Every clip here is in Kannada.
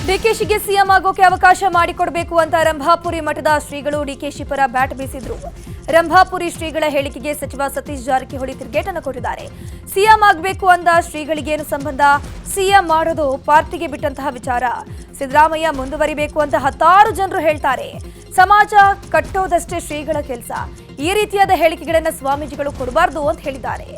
ಡಿಕೆಶಿಗೆ ಸಿಎಂ ಆಗೋಕೆ ಅವಕಾಶ ಮಾಡಿಕೊಡಬೇಕು ಅಂತ ರಂಭಾಪುರಿ ಮಠದ ಶ್ರೀಗಳು ಡಿಕೆಶಿ ಪರ ಬ್ಯಾಟ್ ಬೀಸಿದ್ರು. ರಂಭಾಪುರಿ ಶ್ರೀಗಳ ಹೇಳಿಕೆಗೆ ಸಚಿವ ಸತೀಶ್ ಜಾರಕಿಹೊಳಿ ತಿರುಗೇಟನ್ನು ಕೊಟ್ಟಿದ್ದಾರೆ. ಸಿಎಂ ಆಗಬೇಕು ಅಂದ ಶ್ರೀಗಳಿಗೇನು ಸಂಬಂಧ? ಸಿಎಂ ಮಾಡೋದು ಪಾರ್ಟಿಗೆ ಬಿಟ್ಟಂತಹ ವಿಚಾರ. ಸಿದ್ದರಾಮಯ್ಯ ಮುಂದುವರಿಬೇಕು ಅಂತ ಹತ್ತಾರು ಜನರು ಹೇಳ್ತಾರೆ. ಸಮಾಜ ಕಟ್ಟೋದಷ್ಟೇ ಶ್ರೀಗಳ ಕೆಲಸ. ಈ ರೀತಿಯಾದ ಹೇಳಿಕೆಗಳನ್ನು ಸ್ವಾಮೀಜಿಗಳು ಕೊಡಬಾರದು ಅಂತ ಹೇಳಿದ್ದಾರೆ.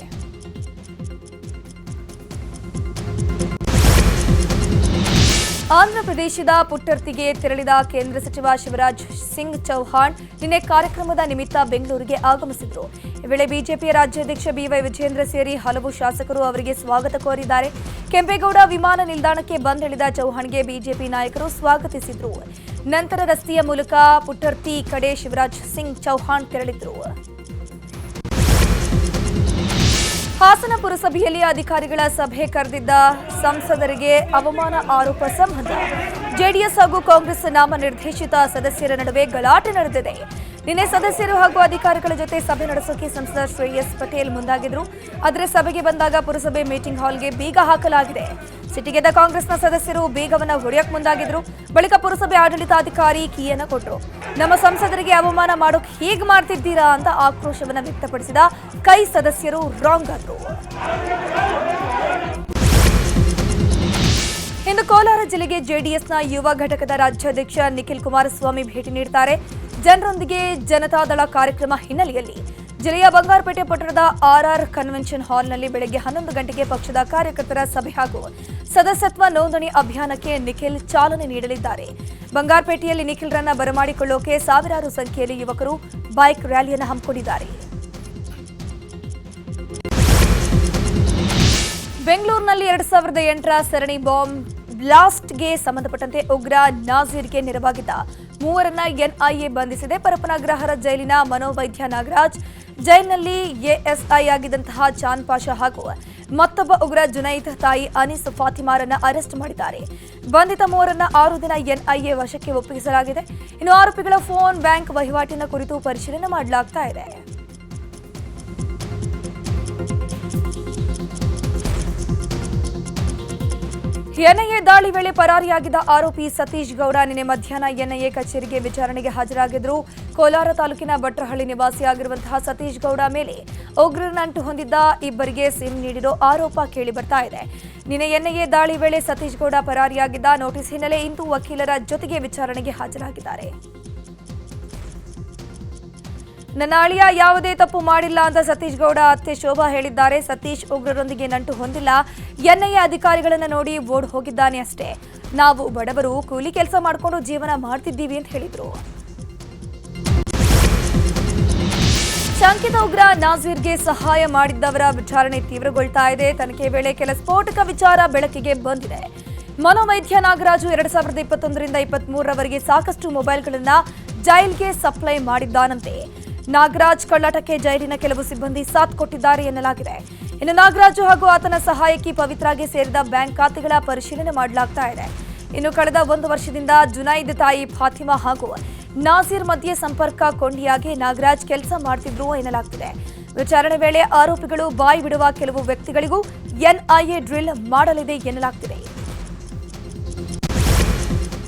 ಆಂಧ್ರಪ್ರದೇಶದ ಪುಟ್ಟರ್ತಿಗೆ ತೆರಳಿದ ಕೇಂದ್ರ ಸಚಿವ ಶಿವರಾಜ್ ಸಿಂಗ್ ಚೌಹಾಣ್ ನಿನ್ನೆ ಕಾರ್ಯಕ್ರಮದ ನಿಮಿತ್ತ ಬೆಂಗಳೂರಿಗೆ ಆಗಮಿಸಿದರು. ಈ ವೇಳೆ ಬಿಜೆಪಿಯ ರಾಜ್ಯಾಧ್ಯಕ್ಷ ಬಿವೈ ವಿಜೇಂದ್ರ ಸೇರಿ ಹಲವು ಶಾಸಕರು ಅವರಿಗೆ ಸ್ವಾಗತ ಕೋರಿದ್ದಾರೆ. ಕೆಂಪೇಗೌಡ ವಿಮಾನ ನಿಲ್ದಾಣಕ್ಕೆ ಬಂದಿಳಿದ ಚೌಹಾಣ್ಗೆ ಬಿಜೆಪಿ ನಾಯಕರು ಸ್ವಾಗತಿಸಿದರು. ನಂತರ ರಸ್ತೆಯ ಮೂಲಕ ಪುಟ್ಟರ್ತಿ ಕಡೆ ಶಿವರಾಜ್ ಸಿಂಗ್ ಚೌಹಾಣ್ ತೆರಳಿದರು. ಹಾಸನ ಪುರಸಭೆಯಲ್ಲಿ ಅಧಿಕಾರಿಗಳ ಸಭೆ ಕರೆದಿದ್ದ ಸಂಸದರಿಗೆ ಅವಮಾನ ಆರೋಪ ಸಂಬಂಧ ಜೆಡಿಎಸ್ ಹಾಗೂ ಕಾಂಗ್ರೆಸ್ ನಾಮನಿರ್ದೇಶಿತ ಸದಸ್ಯರ ನಡುವೆ ಗಲಾಟೆ ನಡೆದಿದೆ. ನಿನ್ನೆ ಸದಸ್ಯರು ಹಾಗೂ ಅಧಿಕಾರಿಗಳ ಜೊತೆ ಸಭೆ ನಡೆಸೋಕೆ ಸಂಸದ ಶ್ರೇಯಸ್ ಪಟೇಲ್ ಮುಂದಾಗಿದ್ರು. ಆದರೆ ಸಭೆಗೆ ಬಂದಾಗ ಪುರಸಭೆ ಮೀಟಿಂಗ್ ಹಾಲ್ಗೆ ಬೀಗ ಹಾಕಲಾಗಿದೆ. ಸಿಟ್ಟಿಗೆದ್ದ ಕಾಂಗ್ರೆಸ್ನ ಸದಸ್ಯರು ಬೀಗವನ್ನು ಹೊಡೆಯಕ್ಕೆ ಮುಂದಾಗಿದ್ರು. ಬಳಿಕ ಪುರಸಭೆ ಆಡಳಿತಾಧಿಕಾರಿ ಕೀಯನ್ನು ಕೊಟ್ಟರು. ನಮ್ಮ ಸಂಸದರಿಗೆ ಅವಮಾನ ಮಾಡೋಕೆ ಹೀಗೆ ಮಾಡ್ತಿದ್ದೀರಾ ಅಂತ ಆಕ್ರೋಶವನ್ನು ವ್ಯಕ್ತಪಡಿಸಿದ ಕೈ ಸದಸ್ಯರು ರಾಂಗ್ ಆದ್ರು. ಇಂದು ಕೋಲಾರ ಜಿಲ್ಲೆಗೆ ಜೆಡಿಎಸ್ನ ಯುವ ಘಟಕದ ರಾಜ್ಯಾಧ್ಯಕ್ಷ ನಿಖಿಲ್ ಕುಮಾರಸ್ವಾಮಿ ಭೇಟಿ ನೀಡುತ್ತಾರೆ. ಜನರೊಂದಿಗೆ ಜನತಾದಳ ಕಾರ್ಯಕ್ರಮ ಹಿನ್ನೆಲೆಯಲ್ಲಿ ಜಿಲ್ಲೆಯ ಬಂಗಾರಪೇಟೆ ಪಟ್ಟಣದ ಆರ್ಆರ್ ಕನ್ವೆನ್ಷನ್ ಹಾಲ್ನಲ್ಲಿ ಬೆಳಗ್ಗೆ 11 ಗಂಟೆಗೆ ಪಕ್ಷದ ಕಾರ್ಯಕರ್ತರ ಸಭೆ ಹಾಗೂ ಸದಸ್ಯತ್ವ ನೋಂದಣಿ ಅಭಿಯಾನಕ್ಕೆ ನಿಖಿಲ್ ಚಾಲನೆ ನೀಡಲಿದ್ದಾರೆ. ಬಂಗಾರಪೇಟೆಯಲ್ಲಿ ನಿಖಿಲ್ರನ್ನ ಬರಮಾಡಿಕೊಳ್ಳೋಕೆ ಸಾವಿರಾರು ಸಂಖ್ಯೆಯಲ್ಲಿ ಯುವಕರು ಬೈಕ್ ರ್ಯಾಲಿಯನ್ನು ಹಮ್ಮಿಕೊಂಡಿದ್ದಾರೆ. ಬೆಂಗಳೂರಿನಲ್ಲಿ 2008ರ ಸರಣಿ ಬಾಂಬ್ ಬ್ಲಾಸ್ಟ್ಗೆ ಸಂಬಂಧಪಟ್ಟಂತೆ ಉಗ್ರ ನಾಜೀರ್ಗೆ ನೆರವಾಗಿದ್ದ ಮೂವರನ್ನ ಎನ್ಐಎ ಬಂಧಿಸಿದೆ. ಪರಪನಗ್ರಹಾರ ಜೈಲಿನ ಮನೋವೈದ್ಯ ನಾಗರಾಜ್, ಜೈಲಿನಲ್ಲಿ ಎಎಸ್ಐ ಆಗಿದ್ದಂತಹ ಚಾನ್ ಪಾಷಾ ಹಾಗೂ ಮತ್ತೊಬ್ಬ ಉಗ್ರ ಜುನೈದ್ ತಾಯಿ ಅನೀಸ್ ಫಾತಿಮಾರನ್ನ ಅರೆಸ್ಟ್ ಮಾಡಿದ್ದಾರೆ. ಬಂಧಿತ ಮೂವರನ್ನ 6 ದಿನ ಎನ್ಐಎ ವಶಕ್ಕೆ ಒಪ್ಪಿಸಲಾಗಿದೆ. ಇನ್ನು ಆರೋಪಿಗಳ ಫೋನ್, ಬ್ಯಾಂಕ್ ವಹಿವಾಟಿನ ಕುರಿತು ಪರಿಶೀಲನೆ ಮಾಡಲಾಗ್ತಾ ಇದೆ. ಎನ್ಐಎ ದಾಳಿ ವೇಳೆ ಪರಾರಿಯಾಗಿದ್ದ ಆರೋಪಿ ಸತೀಶ್ ಗೌಡ ನಿನ್ನೆ ಮಧ್ಯಾಹ್ನ ಎನ್ಐಎ ಕಚೇರಿಗೆ ವಿಚಾರಣೆಗೆ ಹಾಜರಾಗಿದ್ದರು. ಕೋಲಾರ ತಾಲೂಕಿನ ಭಟ್ರಹಳ್ಳಿ ನಿವಾಸಿಯಾಗಿರುವಂತಹ ಸತೀಶ್ ಗೌಡ ಮೇಲೆ ಉಗ್ರರ ನಂಟು ಹೊಂದಿದ್ದ ಇಬ್ಬರಿಗೆ ಸಿಮ್ ನೀಡಿರೋ ಆರೋಪ ಕೇಳಿ ಬರ್ತಾ ಇದೆ. ನಿನ್ನೆ ಎನ್ಐಎ ದಾಳಿ ವೇಳೆ ಸತೀಶ್ ಗೌಡ ಪರಾರಿಯಾಗಿದ್ದ. ನೋಟಿಸ್ ಹಿನ್ನೆಲೆ ಇಂದು ವಕೀಲರ ಜೊತೆಗೆ ವಿಚಾರಣೆಗೆ ಹಾಜರಾಗಿದ್ದಾರೆ. ನನ್ನ ಅಳಿಯ ಯಾವುದೇ ತಪ್ಪು ಮಾಡಿಲ್ಲ ಅಂತ ಸತೀಶ್ ಗೌಡ ಅತ್ತೆ ಶೋಭಾ ಹೇಳಿದ್ದಾರೆ. ಸತೀಶ್ ಉಗ್ರರೊಂದಿಗೆ ನಂಟು ಹೊಂದಿಲ್ಲ. ಎನ್ಐಎ ಅಧಿಕಾರಿಗಳನ್ನ ನೋಡಿ ಓಡ್ ಹೋಗಿದ್ದಾನೆ ಅಷ್ಟೇ. ನಾವು ಬಡವರು ಕೂಲಿ ಕೆಲಸ ಮಾಡಿಕೊಂಡು ಜೀವನ ಮಾಡ್ತಿದ್ದೀವಿ ಅಂತ ಹೇಳಿದ್ರು. ಶಂಕಿತ ಉಗ್ರ ನಾಜೀರ್ಗೆ ಸಹಾಯ ಮಾಡಿದ್ದವರ ವಿಚಾರಣೆ ತೀವ್ರಗೊಳ್ತಾ ಇದೆ. ತನಿಖೆ ವೇಳೆ ಕೆಲ ಸ್ಫೋಟಕ ವಿಚಾರ ಬೆಳಕಿಗೆ ಬಂದಿದೆ. ಮನೋವೈದ್ಯ ನಾಗರಾಜು 2021ರಿಂದ 23ರವರೆಗೆ ಸಾಕಷ್ಟು ಮೊಬೈಲ್ಗಳನ್ನ ಜೈಲ್ಗೆ ಸಪ್ಲೈ ಮಾಡಿದ್ದಾನಂತೆ. ನಾಗರಾಜ್ ಕಳ್ಳಾಟಕ್ಕೆ ಜೈಲಿನ ಕೆಲವು ಸಿಬ್ಬಂದಿ ಸಾಥ್ ಕೊಟ್ಟಿದ್ದಾರೆ ಎನ್ನಲಾಗಿದೆ. ಇನ್ನು ನಾಗರಾಜು ಹಾಗೂ ಆತನ ಸಹಾಯಕಿ ಪವಿತ್ರಾಗೆ ಸೇರಿದ ಬ್ಯಾಂಕ್ ಖಾತೆಗಳ ಪರಿಶೀಲನೆ ಮಾಡಲಾಗ್ತಾ ಇದೆ. ಇನ್ನು ಕಳೆದ 1 ವರ್ಷದಿಂದ ಜುನೈದ್ ತಾಯಿ ಫಾತಿಮಾ ಹಾಗೂ ನಾಜೀರ್ ಮಧ್ಯೆ ಸಂಪರ್ಕ ಕೊಂಡಿಯಾಗಿ ನಾಗರಾಜ್ ಕೆಲಸ ಮಾಡ್ತಿದ್ರು ಎನ್ನಲಾಗ್ತಿದೆ. ವಿಚಾರಣೆ ವೇಳೆ ಆರೋಪಿಗಳು ಬಾಯಿ ಬಿಡುವ ಕೆಲವು ವ್ಯಕ್ತಿಗಳಿಗೂ ಎನ್ಐಎ ಡ್ರಿಲ್ ಮಾಡಲಿದೆ ಎನ್ನಲಾಗ್ತಿದೆ.